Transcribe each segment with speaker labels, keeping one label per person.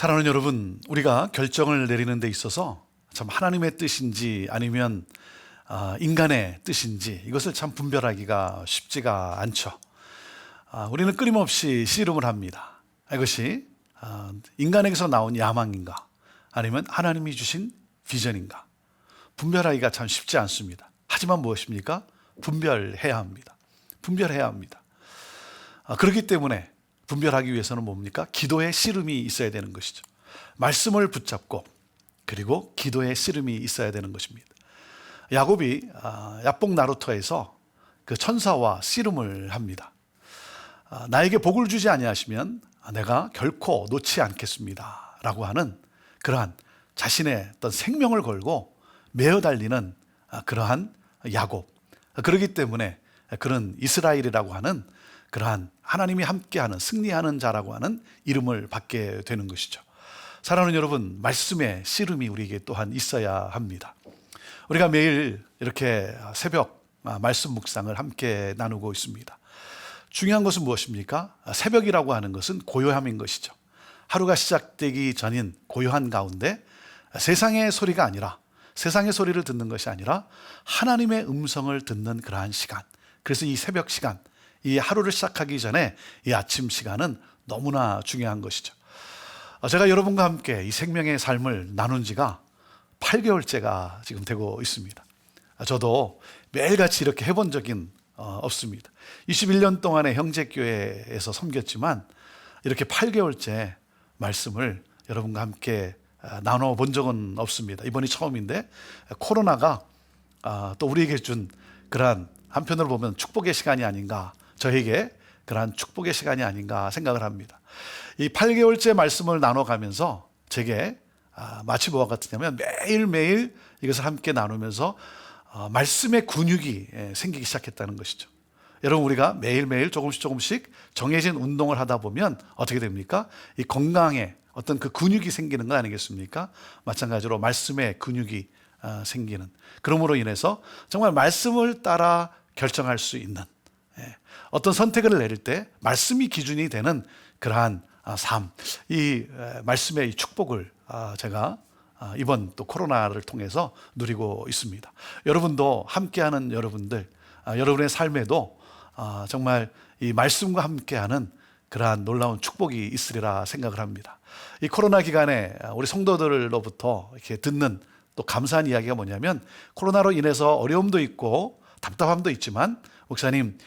Speaker 1: 사랑하는 여러분, 우리가 결정을 내리는 데 있어서 참 하나님의 뜻인지 아니면 인간의 뜻인지 이것을 참 분별하기가 쉽지가 않죠. 우리는 끊임없이 씨름을 합니다. 이것이 인간에게서 나온 야망인가 아니면 하나님이 주신 비전인가 분별하기가 참 쉽지 않습니다. 하지만 무엇입니까? 분별해야 합니다. 분별해야 합니다. 그렇기 때문에 분별하기 위해서는 뭡니까? 기도의 씨름이 있어야 되는 것이죠. 말씀을 붙잡고 그리고 기도의 씨름이 있어야 되는 것입니다. 야곱이 야복 나루터에서 그 천사와 씨름을 합니다. 나에게 복을 주지 아니하시면 내가 결코 놓지 않겠습니다 라고 하는 그러한 자신의 어떤 생명을 걸고 매어 달리는 그러한 야곱. 그렇기 때문에 그런 이스라엘이라고 하는 그러한 하나님이 함께하는 승리하는 자라고 하는 이름을 받게 되는 것이죠. 사랑하는 여러분, 말씀의 씨름이 우리에게 또한 있어야 합니다. 우리가 매일 이렇게 새벽 말씀 묵상을 함께 나누고 있습니다. 중요한 것은 무엇입니까? 새벽이라고 하는 것은 고요함인 것이죠. 하루가 시작되기 전인 고요한 가운데 세상의 소리가 아니라 세상의 소리를 듣는 것이 아니라 하나님의 음성을 듣는 그러한 시간. 그래서 이 새벽 시간, 이 하루를 시작하기 전에 이 아침 시간은 너무나 중요한 것이죠. 제가 여러분과 함께 이 생명의 삶을 나눈 지가 8개월째가 지금 되고 있습니다. 저도 매일같이 이렇게 해본 적은 없습니다. 21년 동안의 형제교회에서 섬겼지만 이렇게 8개월째 말씀을 여러분과 함께 나눠본 적은 없습니다. 이번이 처음인데 코로나가 또 우리에게 준 그러한 한편으로 보면 축복의 시간이 아닌가, 저에게 그러한 축복의 시간이 아닌가 생각을 합니다. 이 8개월째 말씀을 나눠가면서 제게 마치 뭐와 같으냐면 매일매일 이것을 함께 나누면서 말씀의 근육이 생기기 시작했다는 것이죠. 여러분, 우리가 매일매일 조금씩 정해진 운동을 하다 보면 어떻게 됩니까? 이 건강에 어떤 그 근육이 생기는 것 아니겠습니까? 마찬가지로 말씀의 근육이 생기는, 그러므로 인해서 정말 말씀을 따라 결정할 수 있는 어떤 선택을 내릴 때 말씀이 기준이 되는 그러한 삶, 이 말씀의 이 축복을 제가 이번 또 코로나를 통해서 누리고 있습니다. 여러분도 함께하는 여러분들, 여러분의 삶에도 정말 이 말씀과 함께하는 그러한 놀라운 축복이 있으리라 생각을 합니다. 이 코로나 기간에 우리 성도들로부터 이렇게 듣는 또 감사한 이야기가 뭐냐면, 코로나로 인해서 어려움도 있고 답답함도 있지만 목사님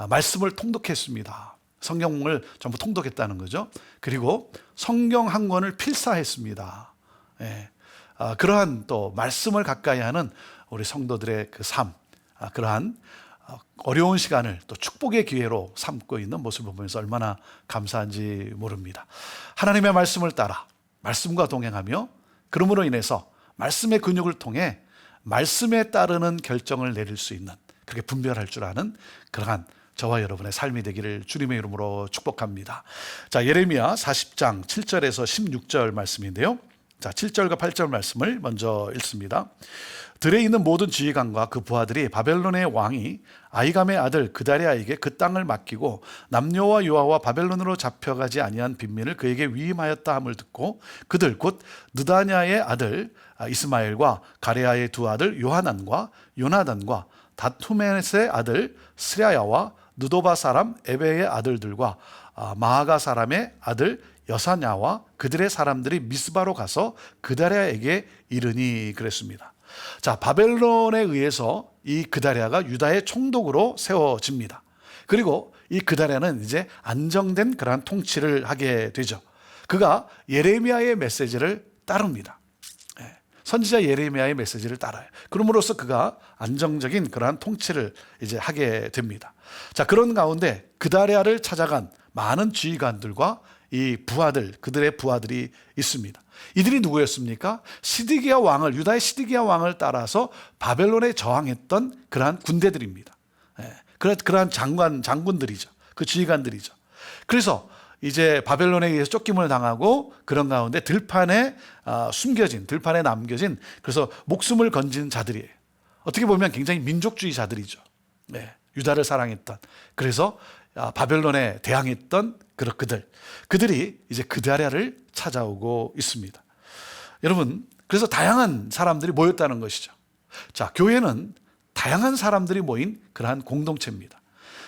Speaker 1: 말씀을 통독했습니다. 성경을 전부 통독했다는 거죠. 그리고 성경 한 권을 필사했습니다. 그러한 또 말씀을 가까이 하는 우리 성도들의 그 삶, 그러한 어려운 시간을 또 축복의 기회로 삼고 있는 모습을 보면서 얼마나 감사한지 모릅니다. 하나님의 말씀을 따라 말씀과 동행하며 그러므로 인해서 말씀의 근육을 통해 말씀에 따르는 결정을 내릴 수 있는, 그렇게 분별할 줄 아는 그러한 저와 여러분의 삶이 되기를 주님의 이름으로 축복합니다. 자, 예레미야 40장 7절에서 16절 말씀인데요. 자, 7절과 8절 말씀을 먼저 읽습니다. 들에 있는 모든 지휘관과 그 부하들이 바벨론의 왕이 아히감의 아들 그다리아에게 그 땅을 맡기고 남녀와 유아와 바벨론으로 잡혀가지 아니한 빈민을 그에게 위임하였다 함을 듣고 그들 곧 느다냐의 아들 이스마엘과 가레아의 두 아들 요하난과 요나단과 다투메스의 아들 스랴야와 느도바 사람 에베의 아들들과 마아가 사람의 아들 여사냐와 그들의 사람들이 미스바로 가서 그다리아에게 이르니 그랬습니다. 자, 바벨론에 의해서 이 그다리아가 유다의 총독으로 세워집니다. 그리고 이 그다리아는 이제 안정된 그러한 통치를 하게 되죠. 그가 예레미야의 메시지를 따릅니다. 선지자 예레미야의 메시지를 따라요. 그럼으로써 그가 안정적인 그러한 통치를 이제 하게 됩니다. 자, 그런 가운데 그다리아를 찾아간 많은 지휘관들과 이 부하들, 그들의 부하들이 있습니다. 이들이 누구였습니까? 시드기야 왕을, 유다의 시드기야 왕을 따라서 바벨론에 저항했던 그러한 군대들입니다. 그러한 장군들이죠. 그 지휘관들이죠. 그래서 이제 바벨론에 의해서 쫓김을 당하고 그런 가운데 들판에 들판에 남겨진, 그래서 목숨을 건진 자들이에요. 어떻게 보면 굉장히 민족주의자들이죠. 유다를 사랑했던. 그래서 바벨론에 대항했던 그들이 이제 그다랴를 찾아오고 있습니다. 여러분, 그래서 다양한 사람들이 모였다는 것이죠. 자, 교회는 다양한 사람들이 모인 그러한 공동체입니다.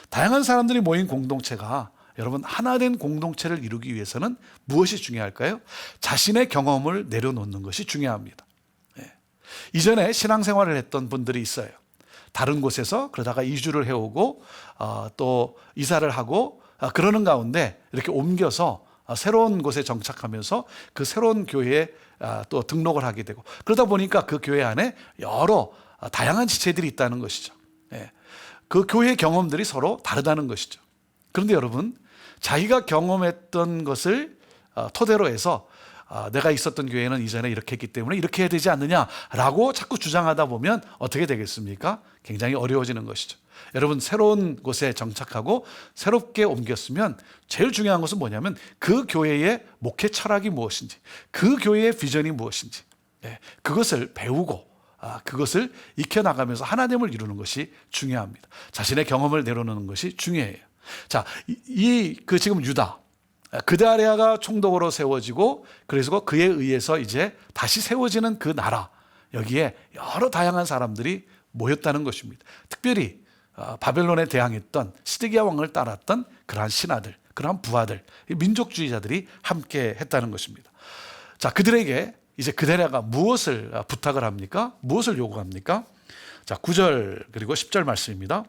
Speaker 1: 다양한 사람들이 모인 공동체가 여러분 하나된 공동체를 이루기 위해서는 무엇이 중요할까요? 자신의 경험을 내려놓는 것이 중요합니다. 이전에 신앙생활을 했던 분들이 있어요. 다른 곳에서 그러다가 이주를 해오고 또 이사를 하고 그러는 가운데 이렇게 옮겨서 새로운 곳에 정착하면서 그 새로운 교회에 또 등록을 하게 되고, 그러다 보니까 그 교회 안에 여러 다양한 지체들이 있다는 것이죠. 그 교회 경험들이 서로 다르다는 것이죠. 그런데 여러분, 자기가 경험했던 것을 토대로 해서 내가 있었던 교회는 이전에 이렇게 했기 때문에 이렇게 해야 되지 않느냐라고 자꾸 주장하다 보면 어떻게 되겠습니까? 굉장히 어려워지는 것이죠. 여러분, 새로운 곳에 정착하고 새롭게 옮겼으면 제일 중요한 것은 뭐냐면 그 교회의 목회 철학이 무엇인지, 그 교회의 비전이 무엇인지, 그것을 배우고 그것을 익혀나가면서 하나됨을 이루는 것이 중요합니다. 자신의 경험을 내려놓는 것이 중요해요. 자, 지금 유다, 그다랴가 총독으로 세워지고, 그래서 그에 의해서 이제 다시 세워지는 그 나라, 여기에 여러 다양한 사람들이 모였다는 것입니다. 특별히 바벨론에 대항했던 시드기야 왕을 따랐던 그러한 신하들, 그러한 부하들, 민족주의자들이 함께 했다는 것입니다. 자, 그들에게 이제 그다랴가 무엇을 부탁을 합니까? 무엇을 요구합니까? 자, 9절 그리고 10절 말씀입니다.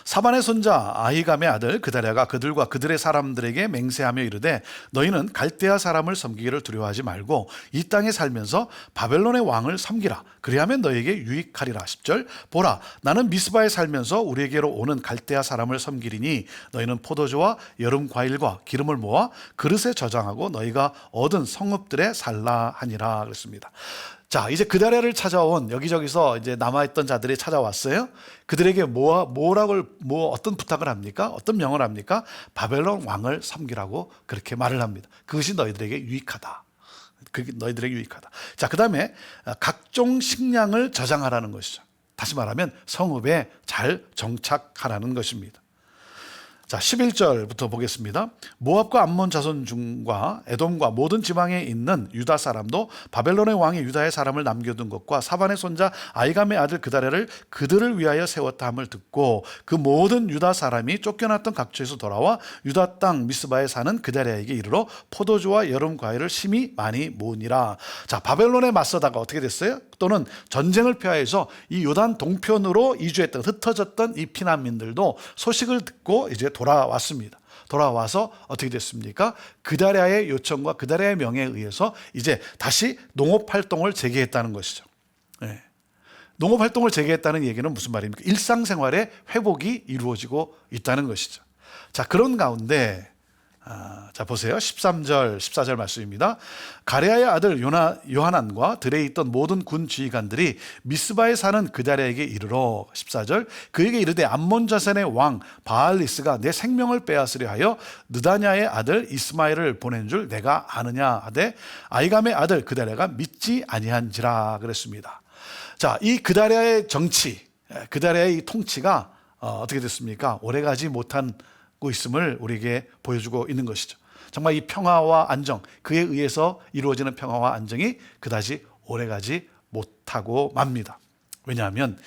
Speaker 1: 사반의 손자 아히감의 아들 그다랴가 그들과 그들의 사람들에게 맹세하며 이르되 너희는 갈대아 사람을 섬기기를 두려워하지 말고 이 땅에 살면서 바벨론의 왕을 섬기라. 그리하면 너희에게 유익하리라. 10절 보라, 나는 미스바에 살면서 우리에게로 오는 갈대아 사람을 섬기리니 너희는 포도주와 여름 과일과 기름을 모아 그릇에 저장하고 너희가 얻은 성읍들에 살라 하니라. 그랬습니다. 자, 이제 그다랴를 찾아온 여기저기서 이제 남아있던 자들이 찾아왔어요. 그들에게 어떤 부탁을 합니까? 어떤 명을 합니까? 바벨론 왕을 섬기라고 그렇게 말을 합니다. 그것이 너희들에게 유익하다. 너희들에게 유익하다. 자, 그 다음에 각종 식량을 저장하라는 것이죠. 다시 말하면 성읍에 잘 정착하라는 것입니다. 자, 11절부터 보겠습니다. 모압과 암몬 자손 중과 에돔과 모든 지방에 있는 유다 사람도 바벨론의 왕이 유다의 사람을 남겨둔 것과 사반의 손자 아히감의 아들 그다랴를 그들을 위하여 세웠다 함을 듣고 그 모든 유다 사람이 쫓겨났던 각처에서 돌아와 유다 땅 미스바에 사는 그다랴에게 이르러 포도주와 여름 과일을 심히 많이 모으니라. 자, 바벨론에 맞서다가 어떻게 됐어요? 또는 전쟁을 피하여서 이 요단 동편으로 이주했던, 흩어졌던 이 피난민들도 소식을 듣고 이제 돌아왔습니다. 돌아와서 어떻게 됐습니까? 그다랴의 요청과 그다랴의 명에 의해서 이제 다시 농업활동을 재개했다는 것이죠. 농업활동을 재개했다는 얘기는 무슨 말입니까? 일상생활의 회복이 이루어지고 있다는 것이죠. 자, 그런 가운데 자, 보세요. 13절, 14절 말씀입니다. 가레아의 아들 요하난과 들에 있던 모든 군 지휘관들이 미스바에 사는 그다랴에게 이르러 14절 그에게 이르되 암몬 자손의 왕 바알리스가 내 생명을 빼앗으려 하여 느다냐의 아들 이스마엘을 보낸 줄 내가 아느냐 하되 아히감의 아들 그다랴가 믿지 아니한지라 그랬습니다. 자, 이 그다랴의 정치, 그다랴의 이 통치가 어떻게 됐습니까? 오래가지 못한 있음을 우리에게 보여주고 있는 것이죠. 정말 이 평화와 안정, 그에 의해서 이루어지는 평화와 안정이 그다지 오래가지 못하고 맙니다. 왜냐하면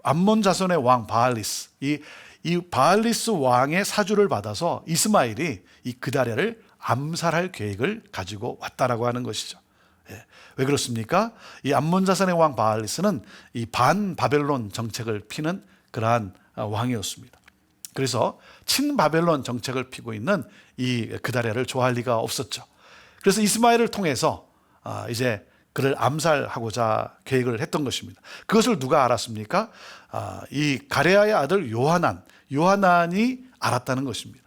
Speaker 1: 암몬 자손의 왕 바알리스, 이 바알리스 왕의 사주를 받아서 이스마엘이 이 그다랴를 암살할 계획을 가지고 왔다라고 하는 것이죠. 왜 그렇습니까? 이 암몬 자손의 왕 바알리스는 이 반 바벨론 정책을 피는 그러한 왕이었습니다. 그래서 친바벨론 정책을 피고 있는 이 그다랴를 좋아할 리가 없었죠. 그래서 이스마엘을 통해서 이제 그를 암살하고자 계획을 했던 것입니다. 그것을 누가 알았습니까? 이 가레아의 아들 요하난이 알았다는 것입니다.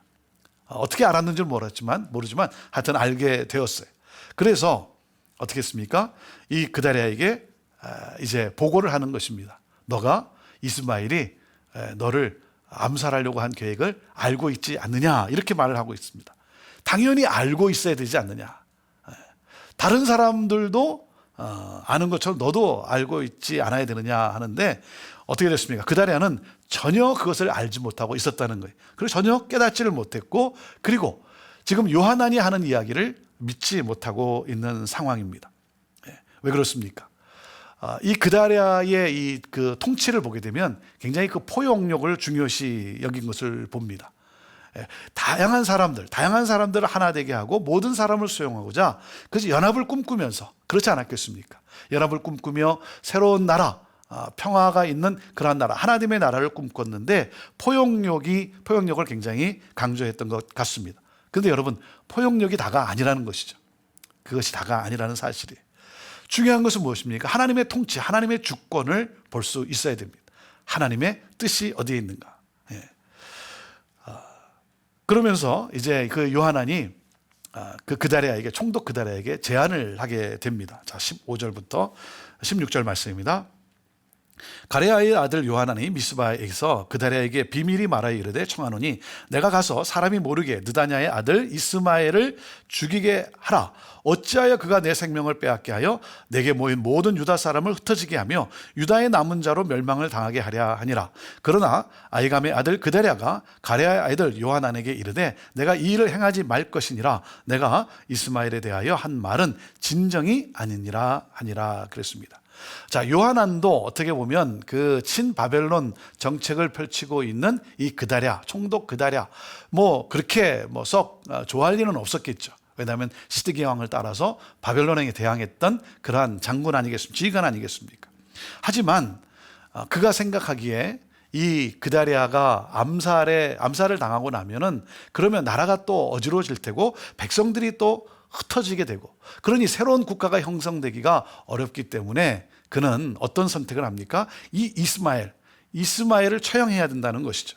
Speaker 1: 어떻게 알았는지는 모르지만 하여튼 알게 되었어요. 그래서 어떻게 했습니까? 이 그다랴에게 이제 보고를 하는 것입니다. 너가 이스마엘이 너를 암살하려고 한 계획을 알고 있지 않느냐, 이렇게 말을 하고 있습니다. 당연히 알고 있어야 되지 않느냐. 다른 사람들도 아는 것처럼 너도 알고 있지 않아야 되느냐 하는데 어떻게 됐습니까? 그다랴는 전혀 그것을 알지 못하고 있었다는 거예요. 그리고 전혀 깨닫지를 못했고, 그리고 지금 요하난이 하는 이야기를 믿지 못하고 있는 상황입니다. 왜 그렇습니까? 이 그다랴의 이 그 통치를 보게 되면 굉장히 그 포용력을 중요시 여긴 것을 봅니다. 다양한 사람들을 하나 되게 하고 모든 사람을 수용하고자 그래서 연합을 꿈꾸면서, 그렇지 않았겠습니까? 연합을 꿈꾸며 새로운 나라, 평화가 있는 그러한 나라, 하나님의 나라를 꿈꿨는데 포용력을 굉장히 강조했던 것 같습니다. 그런데 여러분, 포용력이 다가 아니라는 것이죠. 그것이 다가 아니라는 사실이에요. 중요한 것은 무엇입니까? 하나님의 통치, 하나님의 주권을 볼 수 있어야 됩니다. 하나님의 뜻이 어디에 있는가. 그러면서 이제 그 요하난이 그 그다랴에게, 총독 그다랴에게 제안을 하게 됩니다. 자, 15절부터 16절 말씀입니다. 가레야의 아들 요하난이 미스바에서 그다랴에게 비밀이 말하여 이르되 청하노니 내가 가서 사람이 모르게 느다냐의 아들 이스마엘을 죽이게 하라. 어찌하여 그가 내 생명을 빼앗게 하여 내게 모인 모든 유다 사람을 흩어지게 하며 유다의 남은 자로 멸망을 당하게 하랴 하니라. 그러나 아히감의 아들 그다랴가 가레야의 아들 요하난에게 이르되 내가 이 일을 행하지 말 것이니라. 내가 이스마엘에 대하여 한 말은 진정이 아니니라 하니라 그랬습니다. 자, 요하난도 어떻게 보면 그 친바벨론 정책을 펼치고 있는 이 그다랴, 총독 그다랴, 그렇게 썩 좋아할 일은 없었겠죠. 왜냐하면 시드기 왕을 따라서 바벨론에 대항했던 그러한 장군 아니겠습니까? 지휘관 아니겠습니까? 하지만 그가 생각하기에 이 그다랴가 암살을 당하고 나면은 그러면 나라가 또 어지러워질 테고 백성들이 또 흩어지게 되고, 그러니 새로운 국가가 형성되기가 어렵기 때문에 그는 어떤 선택을 합니까? 이 이스마엘을 처형해야 된다는 것이죠.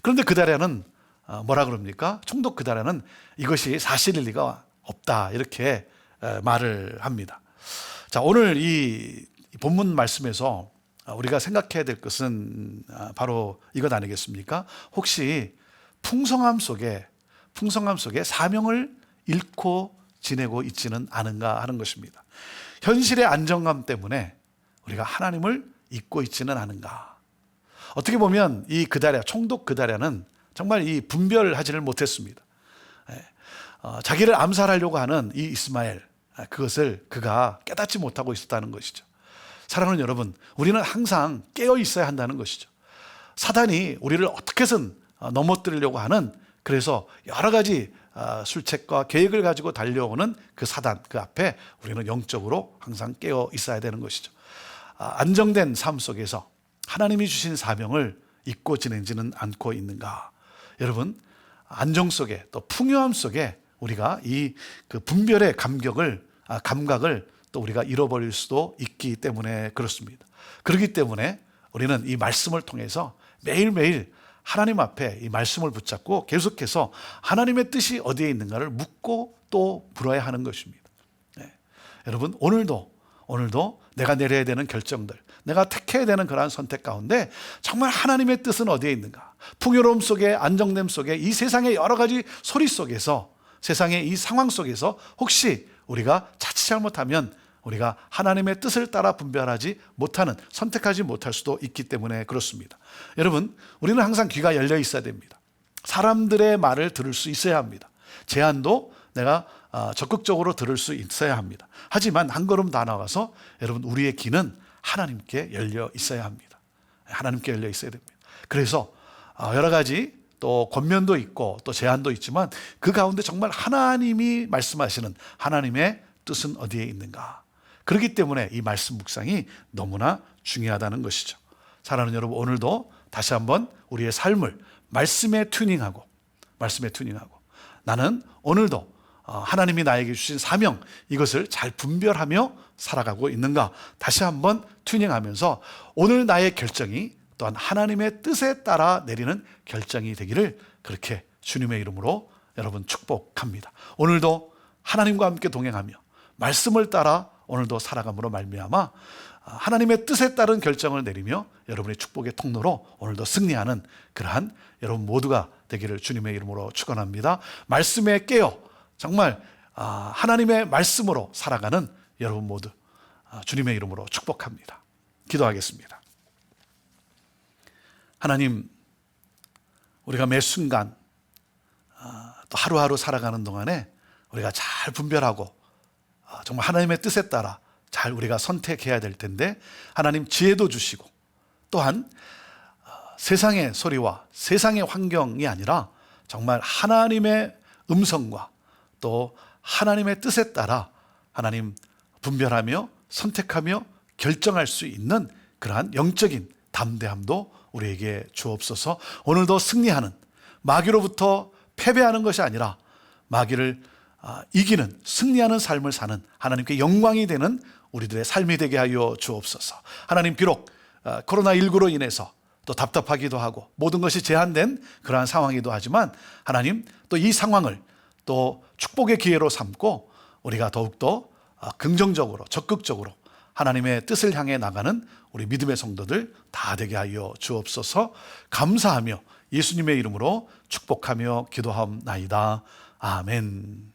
Speaker 1: 그런데 그다랴는 뭐라 그럽니까? 총독 그다랴는 이것이 사실일 리가 없다, 이렇게 말을 합니다. 자, 오늘 이 본문 말씀에서 우리가 생각해야 될 것은 바로 이것 아니겠습니까? 혹시 풍성함 속에 사명을 잃고 지내고 있지는 않은가 하는 것입니다. 현실의 안정감 때문에 우리가 하나님을 잊고 있지는 않은가. 어떻게 보면 이 그다랴, 총독 그다랴는 정말 이 분별하지를 못했습니다. 자기를 암살하려고 하는 이 이스마엘, 그것을 그가 깨닫지 못하고 있었다는 것이죠. 사랑하는 여러분, 우리는 항상 깨어 있어야 한다는 것이죠. 사단이 우리를 어떻게든 넘어뜨리려고 하는, 그래서 여러 가지 술책과 계획을 가지고 달려오는 그 사단, 그 앞에 우리는 영적으로 항상 깨어 있어야 되는 것이죠. 안정된 삶 속에서 하나님이 주신 사명을 잊고 지내지는 않고 있는가. 여러분, 안정 속에 또 풍요함 속에 우리가 이 그 분별의 감각을 또 우리가 잃어버릴 수도 있기 때문에 그렇습니다. 그렇기 때문에 우리는 이 말씀을 통해서 매일매일 하나님 앞에 이 말씀을 붙잡고 계속해서 하나님의 뜻이 어디에 있는가를 묻고 또 물어야 하는 것입니다. 여러분, 오늘도 내가 내려야 되는 결정들, 내가 택해야 되는 그러한 선택 가운데 정말 하나님의 뜻은 어디에 있는가? 풍요로움 속에, 안정됨 속에, 이 세상의 여러 가지 소리 속에서, 세상의 이 상황 속에서 혹시 우리가 자칫 잘못하면 우리가 하나님의 뜻을 따라 분별하지 못하는, 선택하지 못할 수도 있기 때문에 그렇습니다. 여러분, 우리는 항상 귀가 열려 있어야 됩니다. 사람들의 말을 들을 수 있어야 합니다. 제안도 내가 적극적으로 들을 수 있어야 합니다. 하지만 한 걸음 더 나아가서 여러분, 우리의 귀는 하나님께 열려 있어야 합니다. 하나님께 열려 있어야 됩니다. 그래서 여러 가지 또 권면도 있고 또 제안도 있지만 그 가운데 정말 하나님이 말씀하시는 하나님의 뜻은 어디에 있는가. 그렇기 때문에 이 말씀 묵상이 너무나 중요하다는 것이죠. 사랑하는 여러분, 오늘도 다시 한번 우리의 삶을 말씀에 튜닝하고 나는 오늘도 하나님이 나에게 주신 사명, 이것을 잘 분별하며 살아가고 있는가, 다시 한번 튜닝하면서 오늘 나의 결정이 또한 하나님의 뜻에 따라 내리는 결정이 되기를 그렇게 주님의 이름으로 여러분 축복합니다. 오늘도 하나님과 함께 동행하며 말씀을 따라 오늘도 살아감으로 말미암아 하나님의 뜻에 따른 결정을 내리며 여러분의 축복의 통로로 오늘도 승리하는 그러한 여러분 모두가 되기를 주님의 이름으로 축원합니다. 말씀에 깨어 정말 하나님의 말씀으로 살아가는 여러분 모두 주님의 이름으로 축복합니다. 기도하겠습니다. 하나님, 우리가 매 순간 또 하루하루 살아가는 동안에 우리가 잘 분별하고 정말 하나님의 뜻에 따라 잘 우리가 선택해야 될 텐데, 하나님 지혜도 주시고, 또한 세상의 소리와 세상의 환경이 아니라 정말 하나님의 음성과 또 하나님의 뜻에 따라 하나님 분별하며 선택하며 결정할 수 있는 그러한 영적인 담대함도 우리에게 주옵소서. 오늘도 승리하는, 마귀로부터 패배하는 것이 아니라 마귀를 이기는, 승리하는 삶을 사는, 하나님께 영광이 되는 우리들의 삶이 되게 하여 주옵소서. 하나님, 비록 코로나19로 인해서 또 답답하기도 하고 모든 것이 제한된 그러한 상황이기도 하지만, 하나님 또 이 상황을 또 축복의 기회로 삼고 우리가 더욱더 긍정적으로 적극적으로 하나님의 뜻을 향해 나가는 우리 믿음의 성도들 다 되게 하여 주옵소서. 감사하며 예수님의 이름으로 축복하며 기도하옵나이다. 아멘.